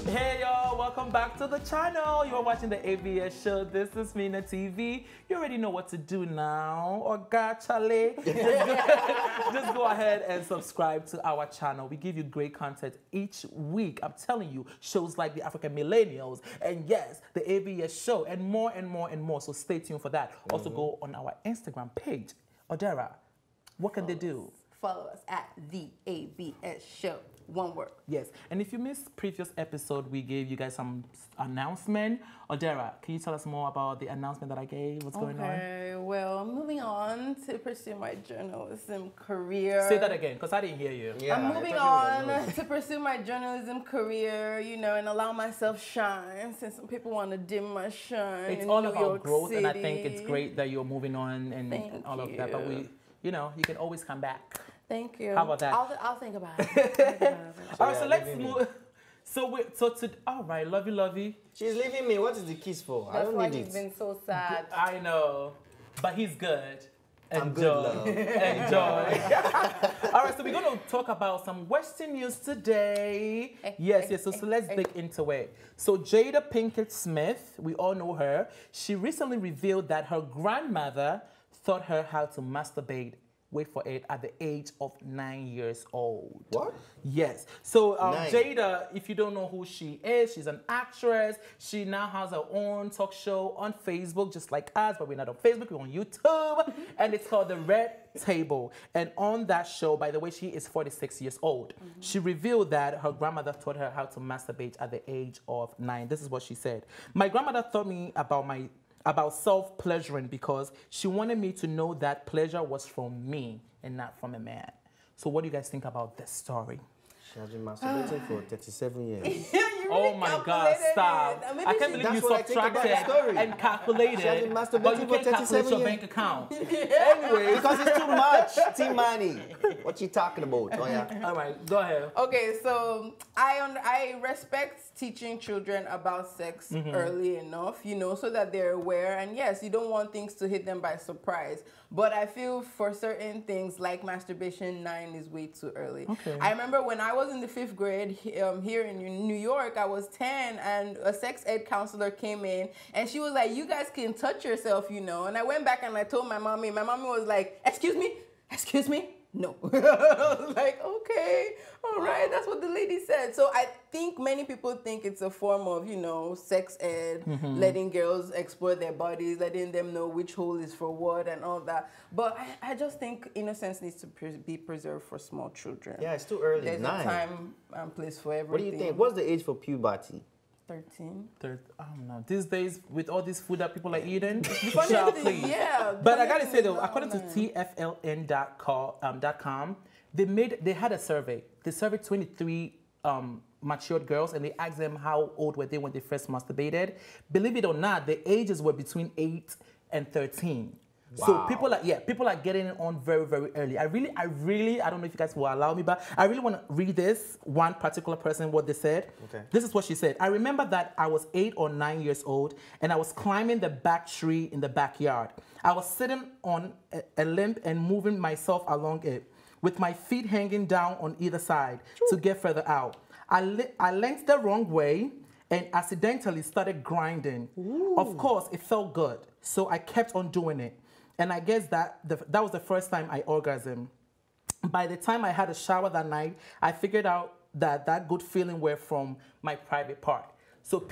Hey y'all, welcome back to the channel. You're watching the ABS show. This is Mina TV. You already know what to do now. Or gachale. Just go ahead and subscribe to our channel. We give you great content each week. I'm telling you, shows like the African Millennials and yes, the ABS show and more and more and more. So stay tuned for that. Also go on our Instagram page. Odera, what can they do? Follow us at the ABS show. One word. Yes, and if you missed previous episode, we gave you guys some announcement. Odera, can you tell us more about the announcement that I gave? What's going on? Okay, well, I'm moving on to pursue my journalism career. Say that again, because I didn't hear you. Yeah, I'm moving on to pursue my journalism career, you know, and allow myself shine, since some people want to dim my shine. It's all about growth, and I think it's great that you're moving on and all of that. But you know, you can always come back. Thank you. How about that? I'll think about it. All right, so let's move. All right, lovey. She's leaving me. What is the kiss for? That's I don't why need he's been so sad. I know, but he's good. I'm good, love. Enjoy. All right, so we're going to talk about some Western news today. Yes. So let's dig into it. So Jada Pinkett Smith, we all know her. She recently revealed that her grandmother taught her how to masturbate. Wait for it, at the age of 9 years old. What? Yes. So Jada, if you don't know who she is, she's an actress. She now has her own talk show on Facebook, just like us, but we're not on Facebook, we're on YouTube. And it's called The Red Table. And on that show, by the way, she is 46 years old. She revealed that her grandmother taught her how to masturbate at the age of 9. This is what she said. My grandmother taught me about self-pleasuring because she wanted me to know that pleasure was from me and not from a man. So what do you guys think about this story? She has been masturbating for 37 years. Oh my God, stop. I can't believe you subtracted and calculated, she has been masturbating but you for can't calculate 37 your years. bank account. Anyway, because it's too much. Team money. What you talking about? Oh, yeah. All right, go ahead. Okay, so I respect teaching children about sex early enough, you know, so that they're aware. And yes, you don't want things to hit them by surprise. But I feel for certain things like masturbation, 9 is way too early. Okay. I remember when I was in the 5th grade here in New York, I was 10 and a sex ed counselor came in and she was like, you guys can touch yourself, you know. And I went back and I told my mommy was like, excuse me? No. I was like, okay, all right, that's what the lady said. So I think many people think it's a form of, you know, sex ed, letting girls explore their bodies, letting them know which hole is for what and all that. But I just think innocence needs to be preserved for small children. Yeah, it's too early. There's 9. a time and place for everything. What do you think? What's the age for puberty? 13. I don't know. These days, with all this food that people are eating, please. Yeah. But I gotta say though, according to TFLN.com, they had a survey. They surveyed 23 matured girls, and they asked them how old were they when they first masturbated. Believe it or not, the ages were between 8 and 13. Wow. So people are getting it on very, very early. I really, I don't know if you guys will allow me, but I really want to read this one particular person, what they said. Okay. This is what she said. I remember that I was 8 or 9 years old and I was climbing the back tree in the backyard. I was sitting on a limb and moving myself along it with my feet hanging down on either side to get further out. I leant the wrong way and accidentally started grinding. Ooh. Of course, it felt good, so I kept on doing it. And I guess that was the first time I orgasmed. By the time I had a shower that night, I figured out that good feeling were from my private part. So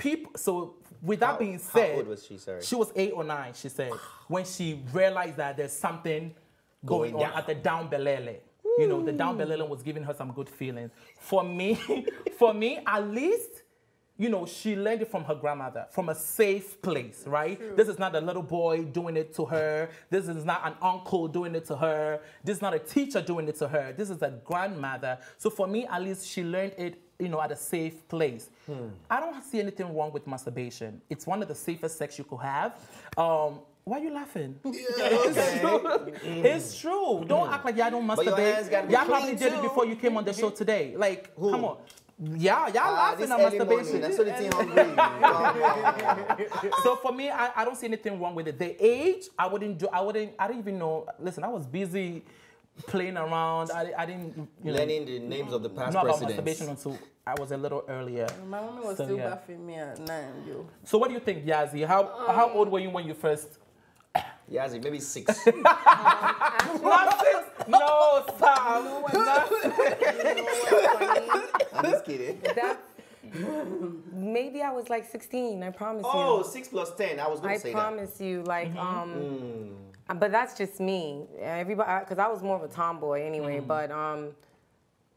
with that being said, how old was she? Sorry, she was 8 or 9. She said when she realized that there's something going on at the down belele. You know, the down belele was giving her some good feelings. For me, at least. You know, she learned it from her grandmother, from a safe place, right? True. This is not a little boy doing it to her. This is not an uncle doing it to her. This is not a teacher doing it to her. This is a grandmother. So for me, at least, she learned it, you know, at a safe place. I don't see anything wrong with masturbation. It's one of the safest sex you could have. Why are you laughing? Yeah, it's true. Don't act like y'all don't masturbate. Y'all probably did it before you came on the show today. Like, come on. Yeah, y'all laughing at masturbation. That's what the thing hungry. So for me, I don't see anything wrong with it. The age, I don't even know. Listen, I was busy playing around. I didn't learning the names of the past know about presidents. masturbation until I was a little earlier. My mommy was still bathing me at 9, yo. So what do you think, Yazzie? How old were you when you first? Yazzie, maybe 6. Not 6. No, stop. I'm just kidding. Maybe I was like 16. I promise you. Oh, 6 plus 10. I was going to say that. I promise you, like, but that's just me. Everybody, because I was more of a tomboy anyway. But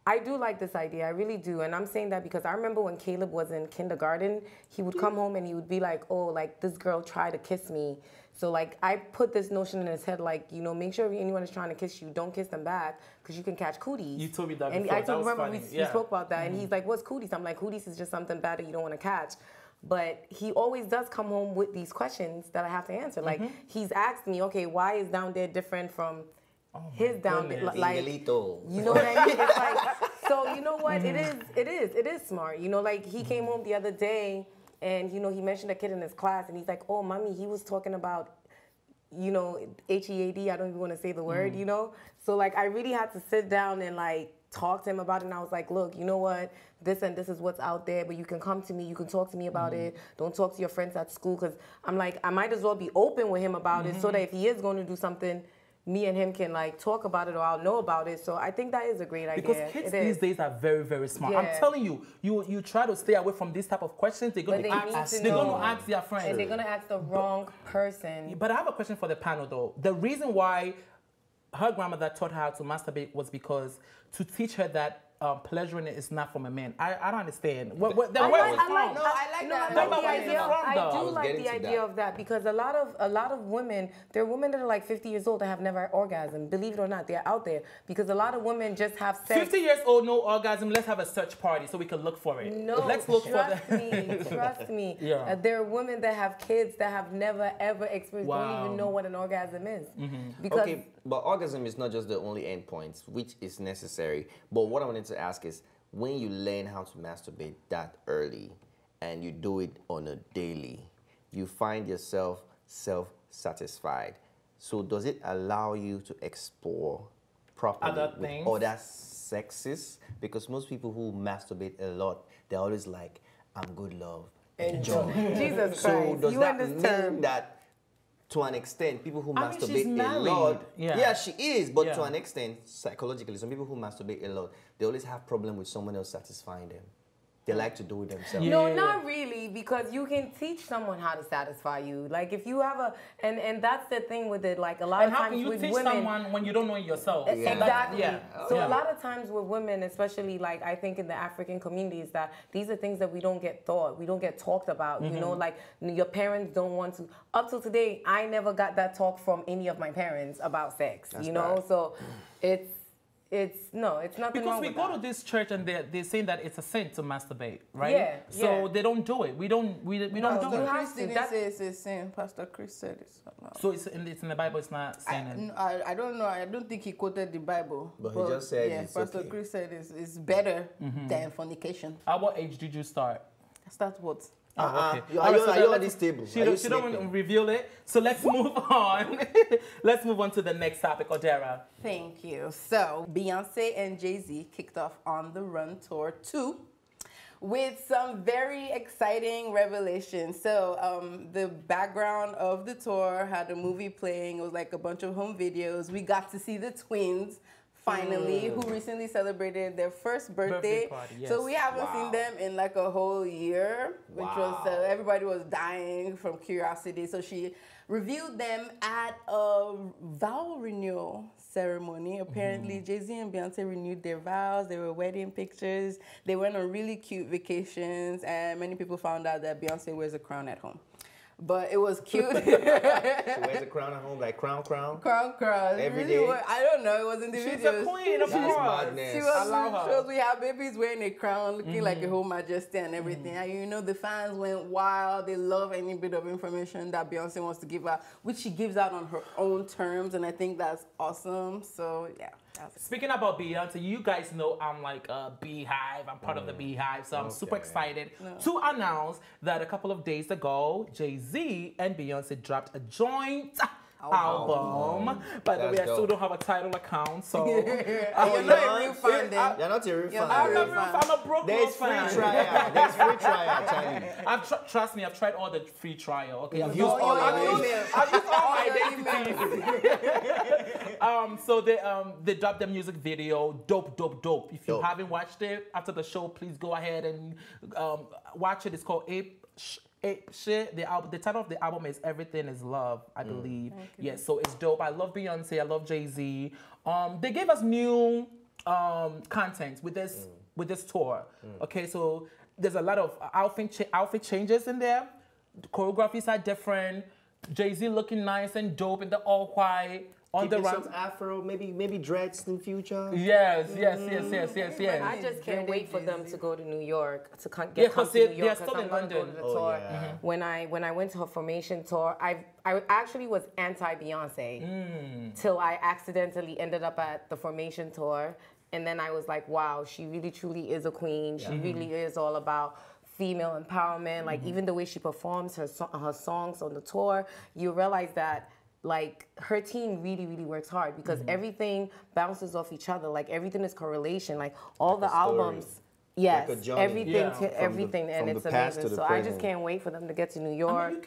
I do like this idea. I really do, and I'm saying that because I remember when Caleb was in kindergarten, he would come home and he would be like, "Oh, like this girl tried to kiss me." So like I put this notion in his head, like, you know, make sure if anyone is trying to kiss you, don't kiss them back because you can catch cooties. You told me that and before. I that was remember funny. we spoke about that, and he's like, "What's cooties?" I'm like, "Cooties is just something bad that you don't want to catch." But he always does come home with these questions that I have to answer. Like he's asked me, "Okay, why is down there different from his down there?" Like, you know what I mean? It's like, so you know what? It is smart. You know, like he came home the other day. And, you know, he mentioned a kid in his class, and he's like, "Oh, mommy, he was talking about, you know, HEAD. I don't even want to say the word, you know?" So, like, I really had to sit down and, like, talk to him about it. And I was like, "Look, you know what? This and this is what's out there, but you can come to me. You can talk to me about it. Don't talk to your friends at school." Because I'm like, I might as well be open with him about it so that if he is going to do something, me and him can like talk about it, or I'll know about it. So I think that is a great idea. Because kids these days are very, very smart. I'm telling you, you try to stay away from this type of questions, they're going to ask their friends. And they're going to ask the wrong person. But I have a question for the panel though. The reason why her grandmother taught her how to masturbate was because to teach her that pleasuring it is not from a man. I don't understand. I like that. I do like the idea of that because a lot of women, there are women that are like 50 years old that have never orgasmed. Believe it or not, they're out there because a lot of women just have sex. 50 years old, no orgasm. Let's have a search party so we can look for it. No, let's look trust me. Yeah. There are women that have kids that have never ever experienced, don't even know what an orgasm is. Because okay, but orgasm is not just the only end point, which is necessary. But what I wanted to ask is, when you learn how to masturbate that early and you do it on a daily, you find yourself self-satisfied. So does it allow you to explore properly with other sexes? Because most people who masturbate a lot, they're always like, "I'm good, love, enjoy." Jesus Christ. So does that mean that to an extent, people who masturbate a lot, she is, but to an extent, psychologically, some people who masturbate a lot, they always have problem with someone else satisfying them. They like to do it themselves. No, not really, because you can teach someone how to satisfy you. Like if you have and that's the thing with it. Like a lot of times with women, how can you teach someone when you don't know it yourself? Exactly. So a lot of times with women, especially like I think in the African communities, that these are things that we don't get taught. We don't get talked about. You know, like your parents don't want to. Up till today, I never got that talk from any of my parents about sex. That's you know, bad. So it's nothing because wrong we with go that. to this church and they're saying that it's a sin to masturbate, right? Yeah. So they don't do it. We don't do it. Chris didn't say it's a sin. Pastor Chris said it's not. So it's in the Bible. It's not sin. I don't know. I don't think he quoted the Bible. But he just said it's Pastor okay. Chris said it's better than fornication. At what age did you start? Start what? Okay. Are you on this table? She don't want to reveal it. So let's move on. Let's move on to the next topic, Odera. Thank you. So Beyonce and Jay Z kicked off On the Run Tour 2 with some very exciting revelations. So the background of the tour had a movie playing. It was like a bunch of home videos. We got to see the twins finally, who recently celebrated their first birthday. Party, yes. So we haven't seen them in like a whole year, which was everybody was dying from curiosity. So she revealed them at a vow renewal ceremony. Apparently, Jay Z and Beyonce renewed their vows. There were wedding pictures. They went on really cute vacations, and many people found out that Beyonce wears a crown at home. But it was cute. She wears a crown at home, like crown. Crown. Every really day. I don't know. It was in the She's videos. a queen, of course. She was shows we have babies wearing a crown, looking like a whole majesty and everything. And you know the fans went wild. They love any bit of information that Beyonce wants to give out, which she gives out on her own terms, and I think that's awesome. So yeah. Speaking about Beyonce, you guys know I'm like a beehive. I'm part of the beehive, so I'm super excited to announce that a couple of days ago, Jay Z and Beyonce dropped a joint album. By the way, I still don't have a title account, so you're not a real fan then. You're not a real fan. I'm a broke There's free trial. There's free trial, Charlie. Trust me, I've tried all the free trial. Okay, I've used all I've used all my identities. So they dubbed the music video, dope. If you haven't watched it after the show, please go ahead and watch it. It's called Ape Shit. The title of the album is Everything Is Love, I believe. Okay. Yes, so it's dope. I love Beyonce. I love Jay Z. They gave us new content with this tour. Okay, so there's a lot of outfit changes in there. The choreographies are different. Jay Z looking nice and dope in the all white. On the run. Some afro, maybe dreads in future. Yes. I just can't wait for them to go to New York to come to New York. They're still in London. Go to the tour. Yeah. When I went to her formation tour, I actually was anti-Beyonce till I accidentally ended up at the formation tour, and then I was like, wow, she really truly is a queen. She really is all about female empowerment. Like even the way she performs her songs on the tour, you realize that. Like her team really works hard because everything bounces off each other. Like everything is correlation. Like all the albums, yes, like everything, and it's amazing. So I just can't wait for them to get to New York. I mean,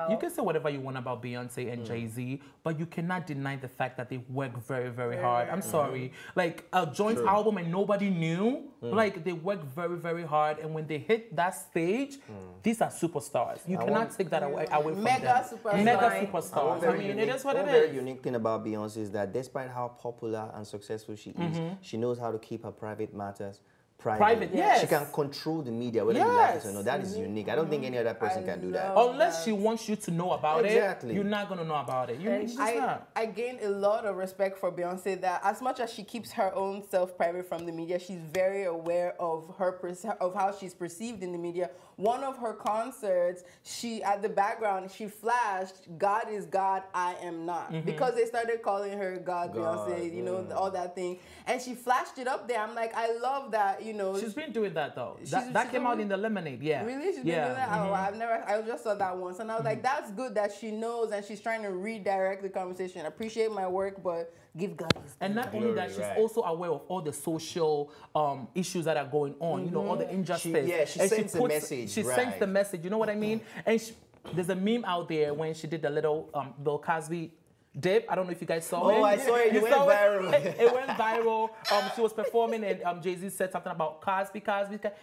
you can say whatever you want about Beyonce and Jay Z, but you cannot deny the fact that they work very hard. I'm sorry, like a joint album and nobody knew. Like they work very hard, and when they hit that stage, these are superstars. You cannot take that away from them. Mega superstars. I mean, it is what it is. One very unique thing about Beyonce is that despite how popular and successful she is, she knows how to keep her private matters private. Yes. She can control the media, whether you like it or not. That is unique. I don't think any other person can do that. Unless she wants you to know about it, you're not going to know about it. I gained a lot of respect for Beyonce that as much as she keeps her own self private from the media, she's very aware of of how she's perceived in the media. One of her concerts, at the background, she flashed, "God is God, I am not." Because they started calling her God, Beyonce, you know, all that thing. And she flashed it up there. I'm like, I love that, you know. She's been doing that, though. That came out in the Lemonade, Really? She's been doing that? Oh, I just saw that once. And I was like, that's good that she knows and she's trying to redirect the conversation. Appreciate my work, but give God his And not only that, she's also aware of all the social issues that are going on, you know, all the injustice. She sends the message. She sends the message, you know what I mean? And there's a meme out there when she did the little Bill Cosby dip. I don't know if you guys saw it. Oh, I saw it. It went viral. It went viral. She was performing and Jay Z said something about Cosby,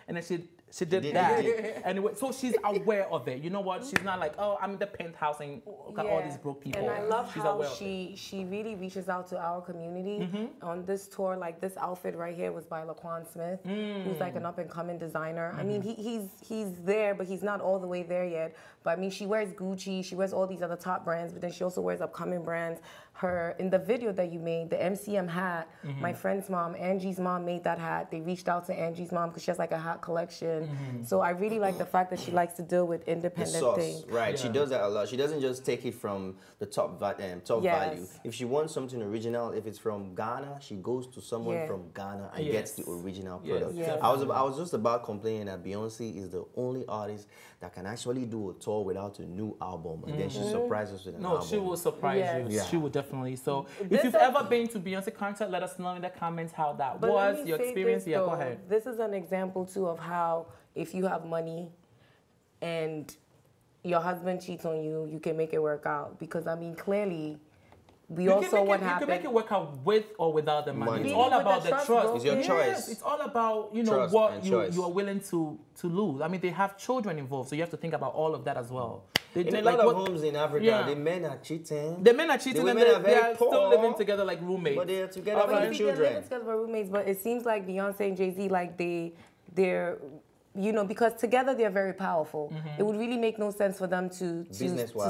and then she did that. Anyway, so she's aware of it. You know what? She's not like, oh, I'm in the penthouse and got all these broke people. And I love how she really reaches out to our community on this tour. Like this outfit right here was by Laquan Smith, who's like an up and coming designer. I mean, he's there, but he's not all the way there yet. But I mean, she wears Gucci, she wears all these other top brands, but then she also wears upcoming brands. In the video that you made, the MCM hat, my friend's mom, Angie's mom made that hat. They reached out to Angie's mom because she has like a hat collection. So I really like the fact that she likes to deal with independent things. Right, she does that a lot. She doesn't just take it from the top value. If she wants something original, if it's from Ghana, she goes to someone from Ghana and gets the original product. I was just about complaining that Beyonce is the only artist that can actually do a tour without a new album, and then she surprises us with an album. No, she will surprise you. She will definitely. So if you've ever been to Beyonce concert, let us know in the comments how that was, your experience. Go ahead. This is an example too of how if you have money and your husband cheats on you, you can make it work out. Because I mean, clearly, we all saw what happened. You can make it work out with or without the money. It's all about the trust. It's your choice. It's all about, you know, what you are willing to lose. I mean, they have children involved, so you have to think about all of that as well. In a lot of homes in Africa, the men are cheating. The men are cheating and they are still living together like roommates. But they are together for the children. They're living together for roommates, but it seems like Beyonce and Jay Z, like they're you know, because together they're very powerful. It would really make no sense for them to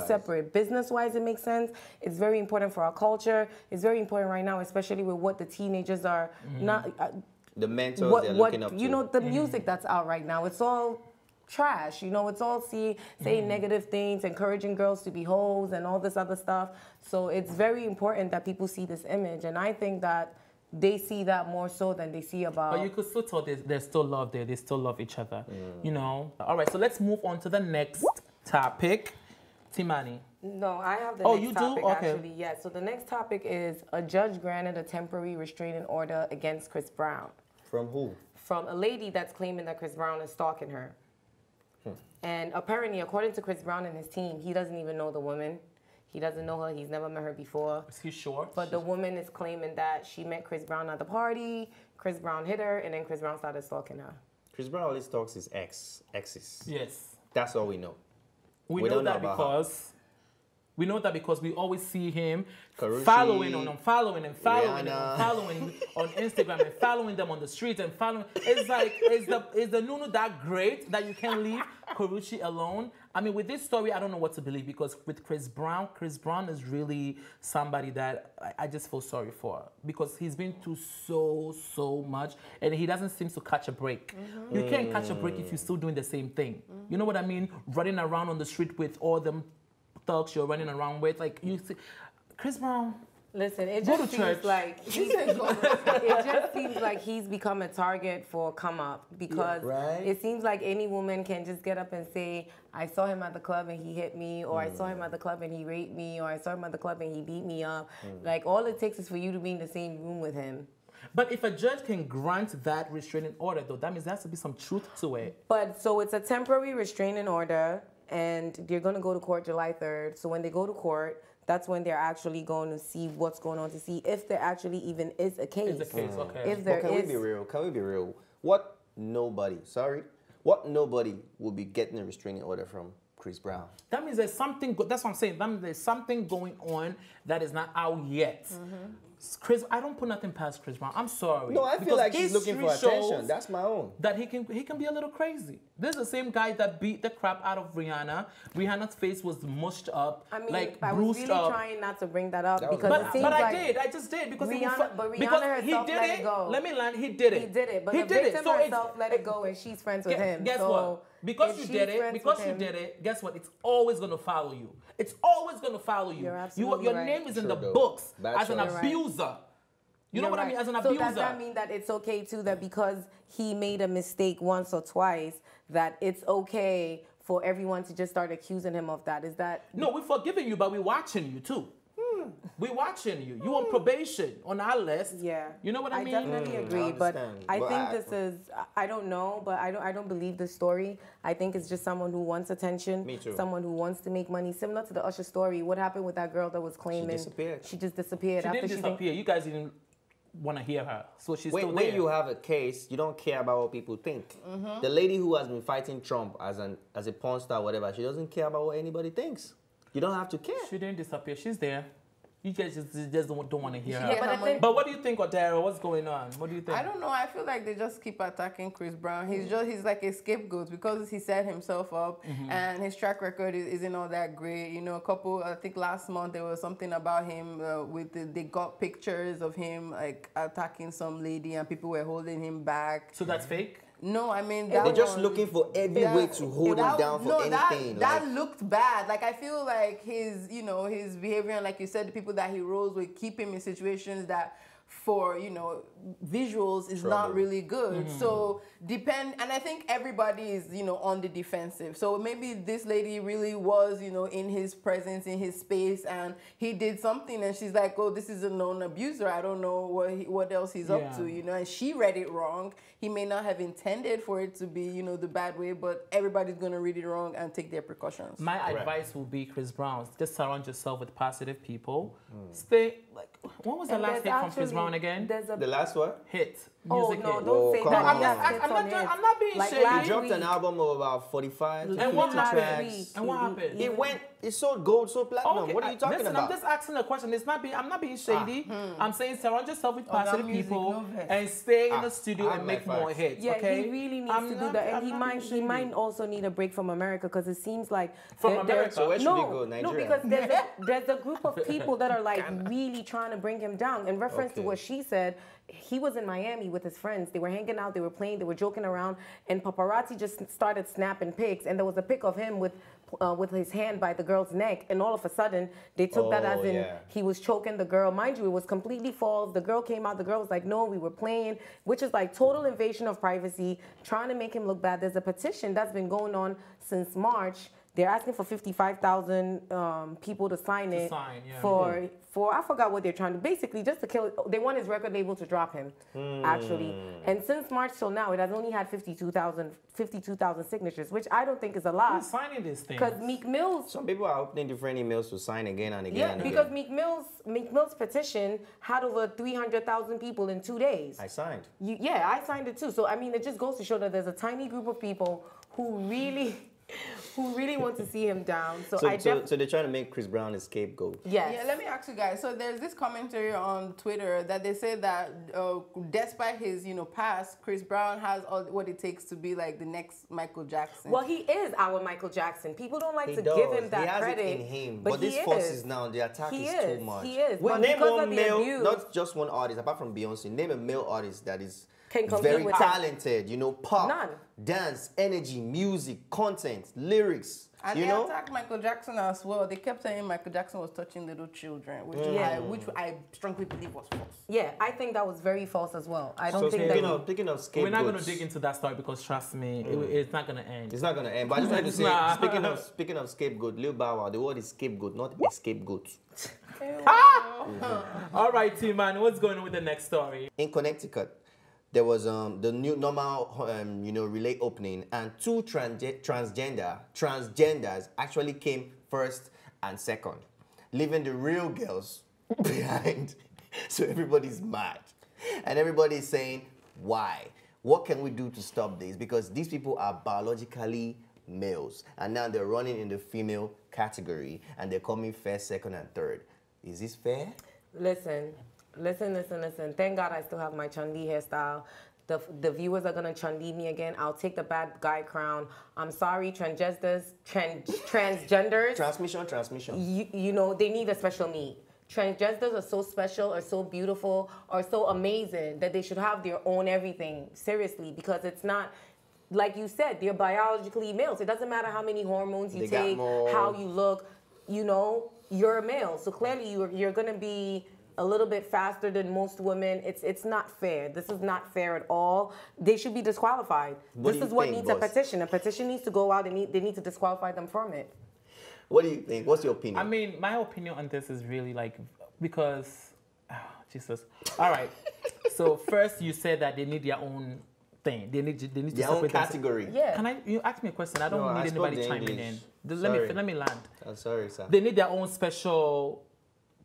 separate. Business-wise, it makes sense. It's very important for our culture. It's very important right now, especially with what the teenagers are not. The mentors they're looking up to. You know, the music that's out right now. It's all trash. You know, it's all saying negative things, encouraging girls to be hoes and all this other stuff. So it's very important that people see this image, and I think that they see that more so than they see about. But you could still tell there's still love there. They still love each other. You know. All right. So let's move on to the next topic. Timani, No, I have the Oh, next you do? topic Okay. actually. Yeah, so the next topic is a judge granted a temporary restraining order against Chris Brown. From who? From a lady that's claiming that Chris Brown is stalking her. And apparently, according to Chris Brown and his team, he doesn't even know the woman. He doesn't know her. He's never met her before. Is he sure? But the woman is claiming that she met Chris Brown at the party, Chris Brown hit her, and then Chris Brown started stalking her. Chris Brown always talks his exes. Yes. That's all we know. We We know don't know that about because we know that because we always see him Karuchi, following on following and following Rihanna. and following on Instagram and following them on the streets and following. It's like is the Nunu that great that you can't leave Karuchi alone? I mean, with this story, I don't know what to believe because with Chris Brown is really somebody that I just feel sorry for because he's been through so much and he doesn't seem to catch a break. You can't catch a break if you're still doing the same thing. You know what I mean? Running around on the street with all them thugs you're running around with, like you see, Chris Brown. Listen, it Go just to seems church. like it just seems like he's become a target for come up because right. it seems like any woman can just get up and say, I saw him at the club and he hit me, or I saw him at the club and he raped me, or I saw him at the club and he beat me up. Like all it takes is for you to be in the same room with him. But if a judge can grant that restraining order, though, that means there has to be some truth to it. But so it's a temporary restraining order, and they're going to go to court July 3rd. So when they go to court, that's when they're actually going to see what's going on to see if there actually even is a case. It's a case, okay. If there But can is, we be real? Can we be real? What nobody will be getting a restraining order from Chris Brown? That means there's something, that's what I'm saying. That means there's something going on that is not out yet. Chris, I don't put nothing past Chris Brown. I'm sorry. No, I feel Because like he's looking for history attention. shows That's my own. that he can be a little crazy. This is the same guy that beat the crap out of Rihanna. Rihanna's face was mushed up, I mean, like I was bruised really up. trying not to bring that up That was because bad. it seems But like I just did because Rihanna, but Rihanna because herself let it go. Let me land. He did it. He did it, but he the did victim it. So herself let it go, and she's friends with him. Guess so what? Because if you she's did it, friends because with you him- did it, guess what? It's always gonna follow you. It's always gonna follow you. You're absolutely Your right. name is in True the though. books That's as an true. You're right. abuser. You know You're what I right. mean? As an So abuser. does that mean that it's okay too that because he made a mistake once or twice that it's okay for everyone to just start accusing him of that? Is that No, we're forgiving you, but we're watching you too. We're watching you. You on probation on our list. yeah? You know what I mean? definitely I agree, but understand. I But think I- this is I don't know, but I don't believe the story. I think it's just someone who wants attention. Me too. Someone who wants to make money, similar to the Usher story. What happened with that girl that was claiming disappeared. She just disappeared She after didn't she didn't. disappear. You guys didn't want to hear her, so she's still When there. you have a case, you don't care about what people think. The lady who has been fighting Trump as a porn star, whatever, she doesn't care about what anybody thinks. You don't have to care. She didn't disappear. She's there. You guys just don't want to hear her. Yeah, but her I money. think- But what do you think, Odara? What's going on? What do you think? I don't know. I feel like they just keep attacking Chris Brown. He's like a scapegoat because he set himself up and his track record isn't all that great. You know, I think last month there was something about him they got pictures of him like attacking some lady and people were holding him back. So that's fake? No, I mean They're that just one- looking for every way to hold him down for anything. That looked bad. Like I feel like his behavior and like you said, the people that he rolls with keep him in situations that for visuals is not Trouble. really good. So and I think everybody is on the defensive. So maybe this lady really was in his presence, in his space, and he did something and she's like, oh, this is a known abuser, I don't know what else he's up to, and she read it wrong. He may not have intended for it to be the bad way, but everybody's gonna read it wrong and take their precautions. My advice would be, Chris Brown, just surround yourself with positive people. Stay, when was the And last there's hit from Chris actually- Brown again? There's a The last one? Hit. Oh Music no! hit. Don't say come that. on. He has I'm hits not on doing- hits. I'm not being Like shady. last He dropped week- an album of about 45 to 50 And what happened? tracks. And what happened? It sold gold, sold platinum. What are you talking listen, about? I'm just asking a question. I'm not being shady. I'm saying surround yourself with positive music, people no vex. and stay in the studio I and like make more facts. hits. Yeah, okay? he really needs I'm to do not- that, and I'm he not might being he shady. might also need a break from America because it seems like From there- America? So where should no, he go? no, Nigeria? because there's a group of people that are like really trying to bring him down. In reference to Okay. what she said, he was in Miami with his friends. They were hanging out, they were playing, they were joking around, and paparazzi just started snapping pics. And there was a pic of him with his hand by the girl's neck, and all of a sudden they took that as in he was choking the girl. Mind you, it was completely false. The girl came out. The girl was like, "No, we were playing," which is like total invasion of privacy, trying to make him look bad. There's a petition that's been going on since March They're asking for 55,000 people to sign it for I forgot what they're trying to basically just to kill. They want his record label to drop him, actually. And since March till now, it has only had 52,000 signatures, which I don't think is a lot. Who's signing this thing? Because Meek Mill's. Some people are opening different emails to sign again and again. Yeah, because Meek Mill's petition had over 300,000 people in 2 days. I signed. Yeah, I signed it too. So I mean, it just goes to show that there's a tiny group of people who really want to see him down. So they're trying to make Chris Brown a scapegoat. Yes. Yeah, let me ask you guys. So there's this commentary on Twitter that they say that despite his, past, Chris Brown has all what it takes to be like the next Michael Jackson. Well, he is our Michael Jackson. People don't like to give him that credit. He has it in him. But these forces now, the attack is too much. He is. Well, but name one male, abuse, not just one artist, apart from Beyonce, name a male artist that is very with talented, pop, None. dance, energy, music, content, lyrics. And they attacked Michael Jackson as well. They kept saying Michael Jackson was touching little children, which I strongly believe was false. Yeah, I think that was very false as well. I don't think Picking up scapegoats. We're not going to dig into that story because trust me, it's not going to end. It's not going to end. But I just wanted to say, speaking of scapegoat, Lil Bow Wow, the word is scapegoat, not a scapegoat. All right, T-Man, what's going on with the next story? In Connecticut, there was the new normal, relay opening, and two transgenders actually came first and second, leaving the real girls behind. So everybody's mad, and everybody's saying, "Why? What can we do to stop this?" Because these people are biologically males, and now they're running in the female category, and they're coming first, second, and third. Is this fair? Listen. Thank God I still have my Chun-Li hairstyle. The viewers are going to Chun-Li me again. I'll take the bad guy crown. I'm sorry, transgenders. Transmission. They need a special need. Transgenders are so special, are so beautiful, are so amazing that they should have their own everything. Seriously, because it's not... Like you said, they're biologically males. It doesn't matter how many hormones you take, how you look. You're a male. So clearly you're going to be a little bit faster than most women. It's not fair. This is not fair at all. They should be disqualified. This is what needs a petition. A petition needs to go out and they need to disqualify them from it. What do you think? What's your opinion? I mean, my opinion on this is really because, Jesus. All right. So first you said that they need their own thing. They need to their own category. Yeah. You ask me a question? I don't need anybody chiming in. Let me land. I'm sorry, sir. They need their own special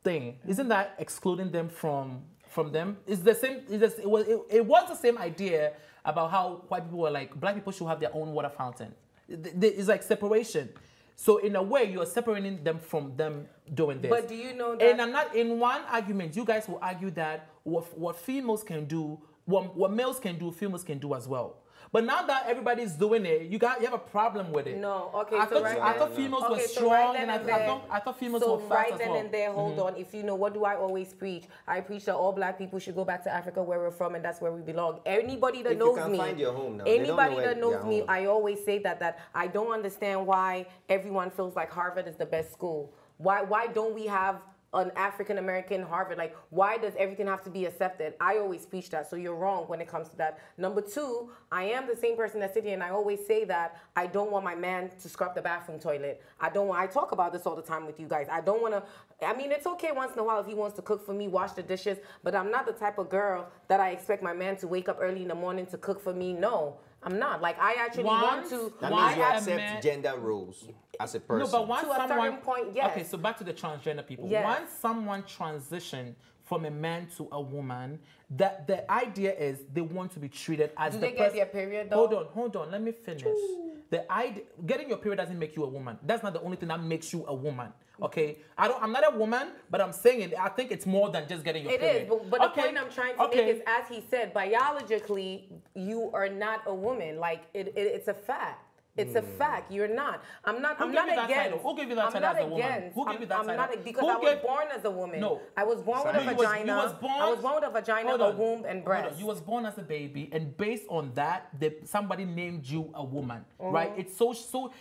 thing. Isn't that excluding them from them? It's the same. It was the same idea about how white people were like black people should have their own water fountain. It's like separation. So in a way, you are separating them from them doing this. But do you know that? In one argument, you guys will argue that what females can do, what males can do, females can do as well. But now that everybody's doing it, you have a problem with it. No, okay. I thought females were strong, and I thought females were fast as well. So right then and there, hold on. If what do I always preach? I preach that all black people should go back to Africa, where we're from, and that's where we belong. Anybody that knows me, find your home now. Anybody that knows me, I always say that I don't understand why everyone feels like Harvard is the best school. Why don't we have an African-American Harvard? Like, why does everything have to be accepted? I always preach that, so you're wrong when it comes to that. Number two, I am the same person that's sitting here, and I always say that I don't want my man to scrub the bathroom toilet. I talk about this all the time with you guys. I don't want to, it's okay once in a while if he wants to cook for me, wash the dishes, but I'm not the type of girl that I expect my man to wake up early in the morning to cook for me. No. I'm not. Like, I actually want to... That means you accept gender roles as a person. No, but once to a certain point, yes. Okay, so back to the transgender people. Yes. Once someone transitions from a man to a woman, that the idea is they want to be treated as Do they get their period, though? Hold on. Let me finish. Getting your period doesn't make you a woman. That's not the only thing that makes you a woman. Okay, I'm not a woman, but I'm saying it. I think it's more than just getting your period. It is, but the point I'm trying to make is, as he said, biologically, you are not a woman. Like, it's a fact. It's a fact. You're not. I'm not against. Who gave you that title as a woman? Who gave you that title? Because I was born as a woman. No. I was born with a vagina. I was born with a vagina, a womb, and breast. You was born as a baby, and based on that, somebody named you a woman, right? It's so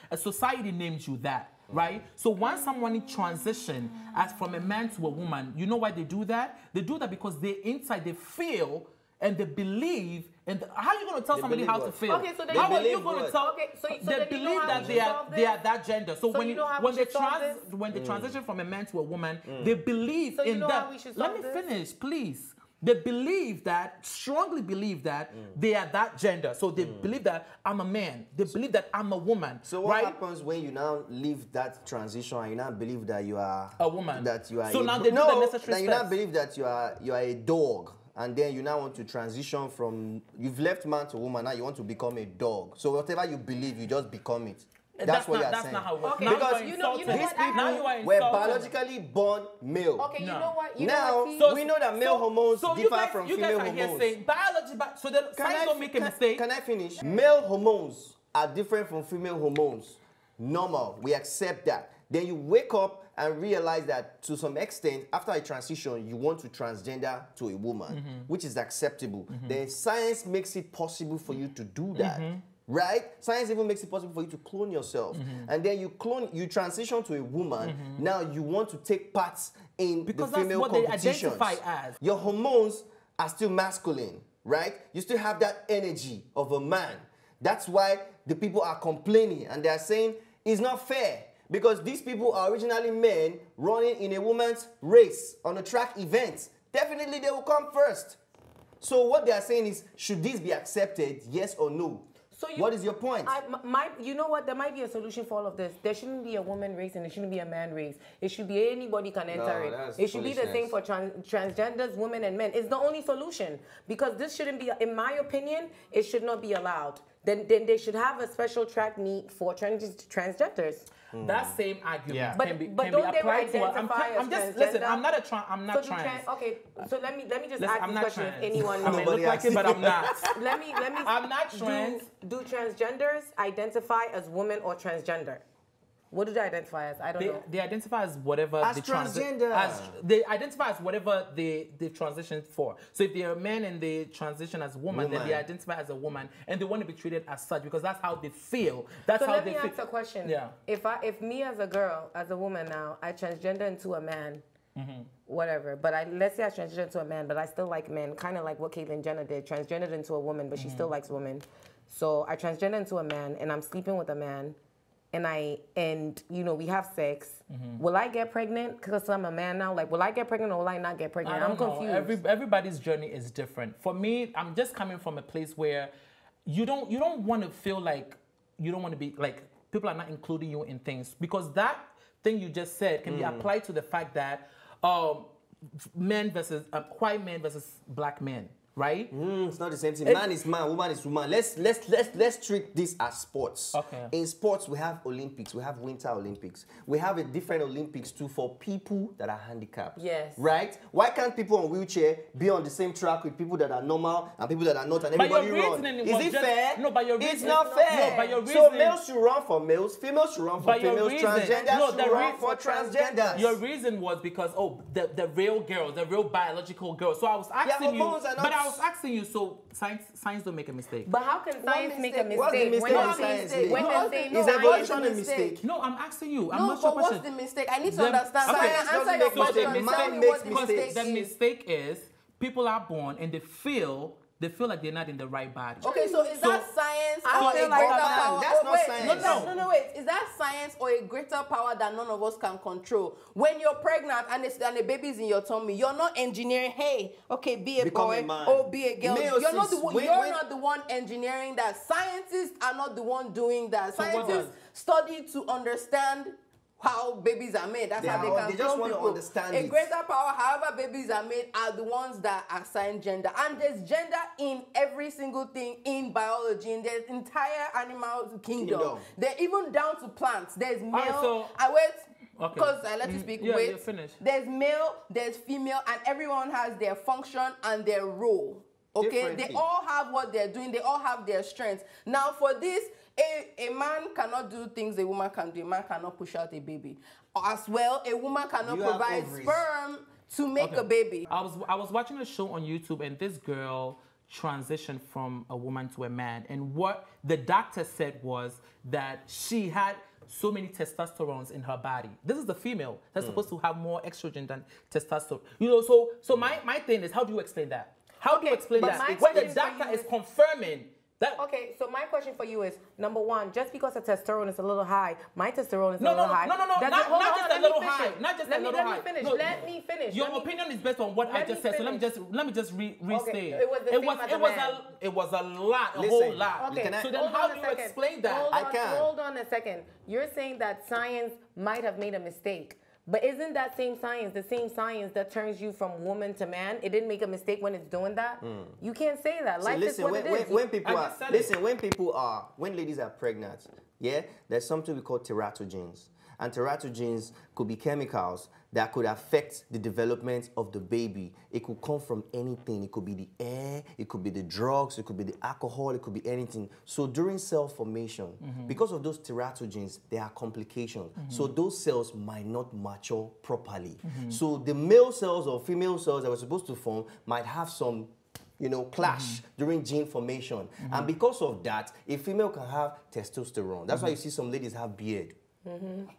a society named you that. Right? So once someone transition as from a man to a woman, you know why they do that? They do that because they inside they feel and they believe And how are you going to tell They somebody believe how to what? feel? Okay, so they how are you believe going to what? tell? Okay, so they then you know believe how that we they should are solve they are this? that gender. So, So when you know how when we they should solve this? when they transition from a man to a woman, they believe So you in know that. how we should Let solve me this? finish, please. They believe that, strongly believe that they are that gender. So they believe that I'm a man. They believe that I'm a woman. So what right? happens when you now leave that transition and you now believe that you are A woman. That you are So a, now they do the necessary then you now steps. believe that you are a dog, and then you now want to transition from you've left man to woman, now you want to become a dog. So whatever you believe, you just become it. That's what not, you're that's saying. not how it works. Okay, Now because you are you know insulting. what, I- Now you are We're insulting. biologically born male. Okay, No. you know what? You Now, know what? we know that male hormones so differ you guys, from you female guys are here hormones. saying biology, so the science don't make a mistake. Can I finish? Male hormones are different from female hormones. Normal. We accept that. Then you wake up and realize that to some extent, after a transition, you want to transgender to a woman, which is acceptable. Then science makes it possible for you to do that. Right? Science even makes it possible for you to clone yourself. And then you transition to a woman. Now you want to take parts in Because the that's female what they competitions. identify as. Your hormones are still masculine, right? You still have that energy of a man. That's why the people are complaining and they are saying it's not fair because these people are originally men running in a woman's race on a track event. Definitely they will come first. So what they are saying is, should this be accepted, yes or no? So What is your point? You know what? There might be a solution for all of this. There shouldn't be a woman race and there shouldn't be a man race. It should be anybody can enter it. that's It should be the same foolishness. for transgenders, women, and men. It's the only solution because this shouldn't be, in my opinion, it should not be allowed. Then they should have a special track meet for transgenders. That same argument But can be don't they applied to. identify I'm as just listen. transgender? I'm not a trans. I'm not So do trans. okay, so let me just Listen, ask I'm this not question trans. if anyone I may knows. look like it, but I'm not. Let me. I'm not trans. Do transgenders identify as women or transgender? What do they identify as? I don't know. They identify as whatever As they transgender. they identify as whatever they transitioned for. So if they're a man and they transition as woman, then they identify as a woman and they want to be treated as such because that's how they feel. That's So how let they me feel. ask a question. Yeah. If me as a girl, as a woman now, I transgender into a man, whatever. But let's say I transgender into a man, but I still like men, kind of like what Caitlyn Jenner did, transgendered into a woman, but she still likes women. So I transgender into a man, and I'm sleeping with a man, and you know we have sex. Will I get pregnant because I'm a man now? Like, will I get pregnant or will I not get pregnant? I'm confused. Everybody's journey is different. For me, I'm just coming from a place where you don't want to feel like you don't want to be like people are not including you in things because that thing you just said can be applied to the fact that men versus white men versus black men. Right? It's not the same thing. Man is man, woman is woman. Let's treat this as sports. Okay. In sports, we have Olympics, we have Winter Olympics. We have a different Olympics too for people that are handicapped. Yes. Right? Why can't people on wheelchair be on the same track with people that are normal and people that are not and everybody run? Is it fair? No, but your It's reason, not fair. No, but your So reason, males should run for males, females should run for but your females, reason, transgenders should run for transgenders. Your reason was because the real girls, the real biological girls. So I was asking you, hormones are not- but I was asking you. So science don't make a mistake. But how can science make a What's the mistake? mistake When in they science? say- when No, they say is no, evolution a what's the mistake? No, I'm asking you. I'm No, not sure but what's question. the mistake? I need to Them- understand. okay, So I so answer the your mistake- question. man Tell me makes what the mistakes. mistake The is. mistake is people are born and they feel like they're not in the right body. Okay, so is that science I or a feel greater like I'm power? That's not wait, science. No, wait. Is that science or a greater power that none of us can control? When you're pregnant and the baby's in your tummy, you're not engineering, hey, okay, be a Become boy a man. or be a girl. Meiosis, You're not the one, when- you're when- not the one engineering that. Scientists are not the one doing that. So what Scientists study to understand how babies are made. That's how they can They just clone want to people. understand A it. greater power, however babies are made, are the ones that assign gender. And there's gender in every single thing in biology, in the entire animal kingdom. They're even down to plants. There's male. Alright, so- I wait. Okay. Because I let you speak. Yeah, wait. you're finished. There's male, there's female, and everyone has their function and their role. Okay? Differently. They all have what they're doing. They all have their strengths. Now, for this, a man cannot do things a woman can do. A man cannot push out a baby. As well, a woman cannot You have provide ovaries. sperm to make a baby. I was watching a show on YouTube and this girl transitioned from a woman to a man, and what the doctor said was that she had so many testosterones in her body. This is the female that's supposed to have more estrogen than testosterone. You know, so my thing is, how do you explain that? How do you explain but my that? When the question for doctor you is confirming that. Okay, so my question for you is, number one, just because the testosterone is a little high, my testosterone is a No, little high. not just a little high. Not just a little high. Let me finish. Your opinion is based on what I just said. So let me just restate. Okay, it was the same as a man. It was a lot, a Listen, whole lot. Okay, So then how do you explain that? Hold on a second. You're saying that science might have made a mistake. But isn't that same science the same science that turns you from woman to man? It didn't make a mistake when it's doing that. You can't say that. Life is what it is. When ladies are pregnant, yeah, there's something we call teratogens. And teratogens could be chemicals that could affect the development of the baby. It could come from anything. It could be the air, it could be the drugs, it could be the alcohol, it could be anything. So during cell formation, because of those teratogens, there are complications. So those cells might not mature properly. So the male cells or female cells that were supposed to form might have some clash during gene formation. And because of that, a female can have testosterone. That's why you see some ladies have beard.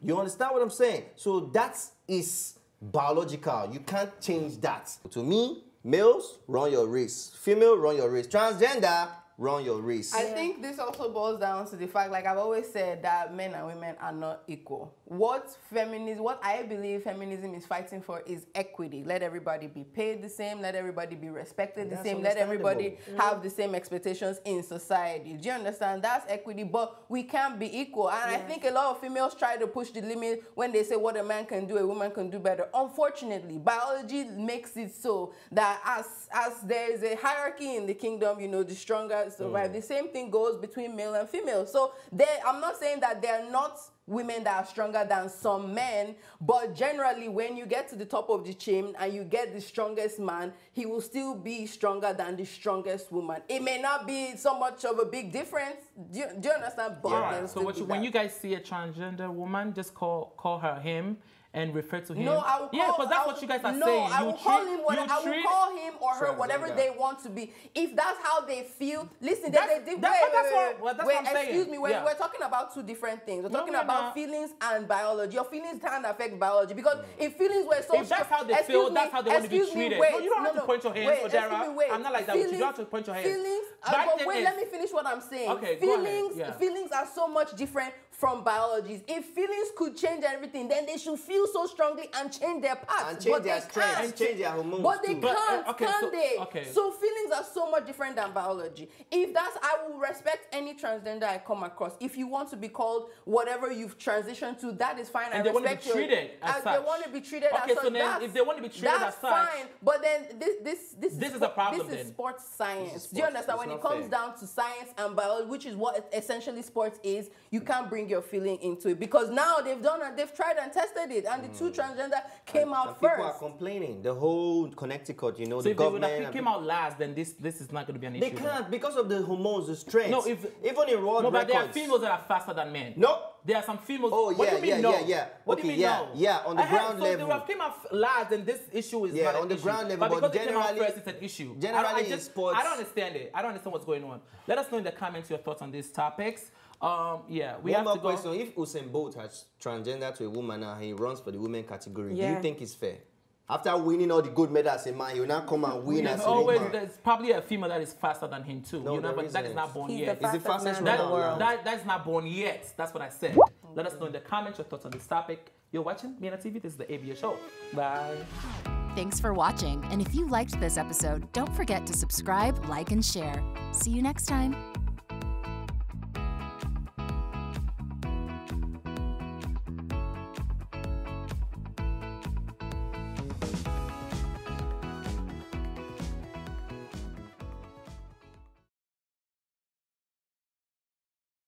You understand what I'm saying? So that is biological. You can't change that. To me, males, run your race. Female, run your race. Transgender, run your race. I think this also boils down to the fact, like I've always said, that men and women are not equal. What I believe feminism is fighting for is equity. Let everybody be paid the same. Let everybody be respected the same. Let everybody have the same expectations in society. Do you understand? That's equity, but we can't be equal. And I think a lot of females try to push the limit when they say what a man can do, a woman can do better. Unfortunately, biology makes it so that as there is a hierarchy in the kingdom, the stronger survive. The same thing goes between male and female. So I'm not saying that they're not women that are stronger than some men, but generally when you get to the top of the chain and you get the strongest man, he will still be stronger than the strongest woman. It may not be so much of a big difference. Do you understand? But so when you guys see a transgender woman, just call her him and refer to him. No, I will call, because that's what you guys are saying. No, I will call him or her whatever they want to be. If that's how they feel, listen. That's what I'm saying. Excuse me. We're talking about two different things. We're talking about feelings and biology. Your feelings can't affect biology because if feelings were so, if that's how they feel, that's how they want to be treated. No, you don't have to point your hands, Ojara. I'm not like that. You don't have to point your hands. Feelings. But wait, let me finish what I'm saying. Okay, feelings are so much different from biologies. If feelings could change everything, then they should feel so strongly and change their parts. And change their strength and change their hormones. But they can't, can they? So feelings are so much different than biology. If that's, I will respect any transgender I come across. If you want to be called whatever you've transitioned to, that is fine. And they want to be treated as such. They want to be treated as such. So then if they want to be treated as such, that's fine. But then this is a problem. This is sports science. Do you understand? When it comes down to science and biology, which is what essentially sports is, you can't bring your feeling into it because now they've tried and tested it, and the two transgender came out first. People are complaining. The whole Connecticut, so the if government. They would have came out last, then this is not going to be an issue. They can't because of the hormones, the strength. No, even in world records. But there are females that are faster than men. No. There are some females. Oh, yeah, what do you mean no? What do you mean no? Yeah, on the ground level. So they would have came out last, and this issue is not on the ground level. But because they came out first, it's an issue. Generally, in sports. I don't understand it. I don't understand what's going on. Let us know in the comments your thoughts on these topics. We have One more to go. question. If Usain Bolt has transgender to a woman and he runs for the women category, do you think it's fair? After winning all the gold medals as a man, you now come and win as a woman. There's probably a female that is faster than him too. No, but that is not born yet. He's the fastest man in the world. That's not born yet. That's what I said. Let us know in the comments your thoughts on this topic. You're watching Mina TV. This is the ABA Show. Bye. Thanks for watching. And if you liked this episode, don't forget to subscribe, like, and share. See you next time.